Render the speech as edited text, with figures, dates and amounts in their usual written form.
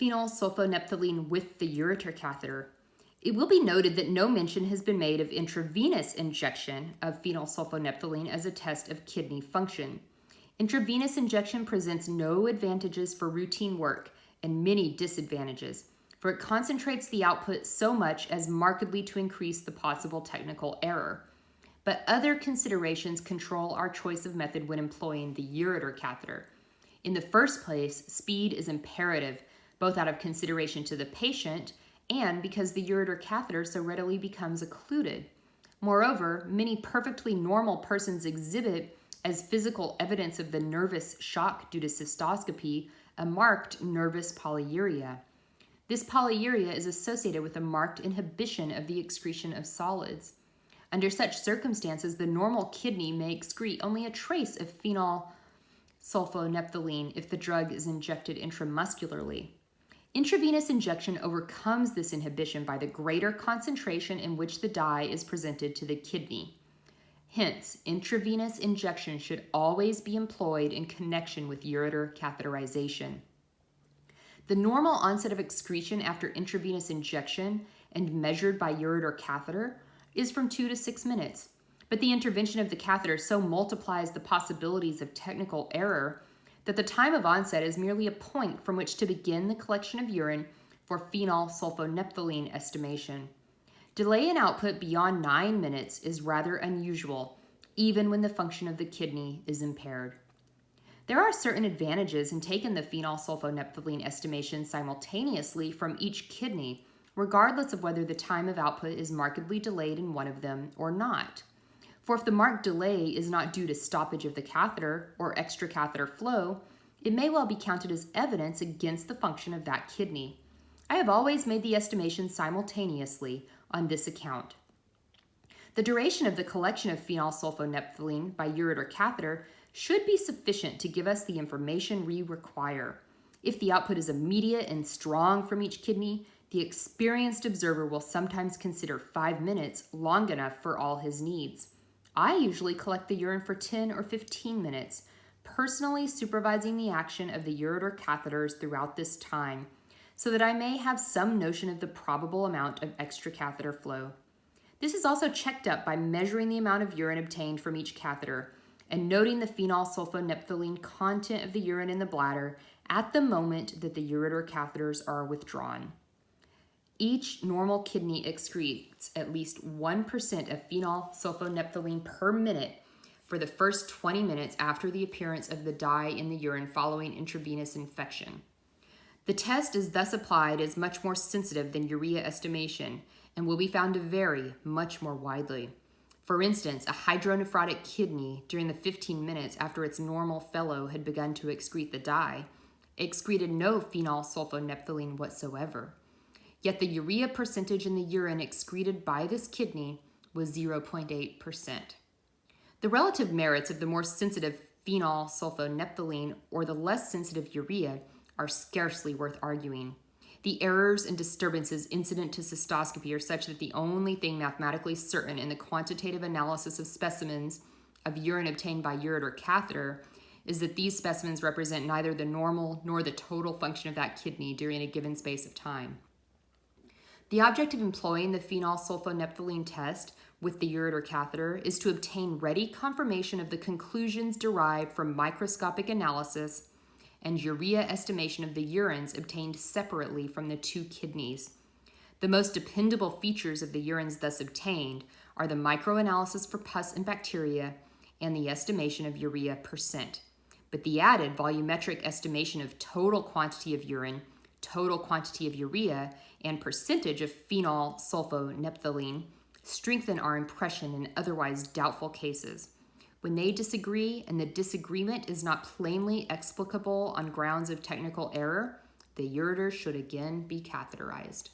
phenolsulphonephthalein with the ureter catheter. It will be noted that no mention has been made of intravenous injection of phenolsulphonephthalein as a test of kidney function. Intravenous injection presents no advantages for routine work and many disadvantages, for it concentrates the output so much as markedly to increase the possible technical error. But other considerations control our choice of method when employing the ureter catheter. In the first place, speed is imperative, both out of consideration to the patient and because the ureter catheter so readily becomes occluded. Moreover, many perfectly normal persons exhibit, as physical evidence of the nervous shock due to cystoscopy, a marked nervous polyuria. This polyuria is associated with a marked inhibition of the excretion of solids. Under such circumstances, the normal kidney may excrete only a trace of phenolsulphonephthalein if the drug is injected intramuscularly. Intravenous injection overcomes this inhibition by the greater concentration in which the dye is presented to the kidney. Hence, intravenous injection should always be employed in connection with ureter catheterization. The normal onset of excretion after intravenous injection and measured by ureter catheter is from 2 to 6 minutes, but the intervention of the catheter so multiplies the possibilities of technical error that the time of onset is merely a point from which to begin the collection of urine for phenolsulphonephthalein estimation. Delay in output beyond 9 minutes is rather unusual, even when the function of the kidney is impaired. There are certain advantages in taking the phenolsulphonephthalein estimation simultaneously from each kidney, regardless of whether the time of output is markedly delayed in one of them or not. For if the marked delay is not due to stoppage of the catheter or extracatheter flow, it may well be counted as evidence against the function of that kidney. I have always made the estimation simultaneously on this account. The duration of the collection of phenolsulphonephthalein by ureter catheter should be sufficient to give us the information we require. If the output is immediate and strong from each kidney, the experienced observer will sometimes consider 5 minutes long enough for all his needs. I usually collect the urine for 10 or 15 minutes, personally supervising the action of the ureter catheters throughout this time, so that I may have some notion of the probable amount of extracatheter flow. This is also checked up by measuring the amount of urine obtained from each catheter and noting the phenolsulphonephthalein content of the urine in the bladder at the moment that the ureter catheters are withdrawn. Each normal kidney excretes at least 1% of phenolsulphonephthalein per minute for the first 20 minutes after the appearance of the dye in the urine following intravenous infection. The test is thus applied as much more sensitive than urea estimation and will be found to vary much more widely. For instance, a hydronephrotic kidney during the 15 minutes after its normal fellow had begun to excrete the dye excreted no phenolsulphonephthalein whatsoever. Yet the urea percentage in the urine excreted by this kidney was 0.8%. The relative merits of the more sensitive phenolsulphonephthalein or the less sensitive urea are scarcely worth arguing. The errors and disturbances incident to cystoscopy are such that the only thing mathematically certain in the quantitative analysis of specimens of urine obtained by ureter catheter is that these specimens represent neither the normal nor the total function of that kidney during a given space of time. The object of employing the phenolsulphonephthalein test with the ureter catheter is to obtain ready confirmation of the conclusions derived from microscopic analysis and urea estimation of the urines obtained separately from the two kidneys. The most dependable features of the urines thus obtained are the microanalysis for pus and bacteria and the estimation of urea percent. But the added volumetric estimation of total quantity of urine, total quantity of urea, and percentage of phenolsulphonephthalein strengthen our impression in otherwise doubtful cases. When they disagree and the disagreement is not plainly explicable on grounds of technical error, the ureter should again be catheterized.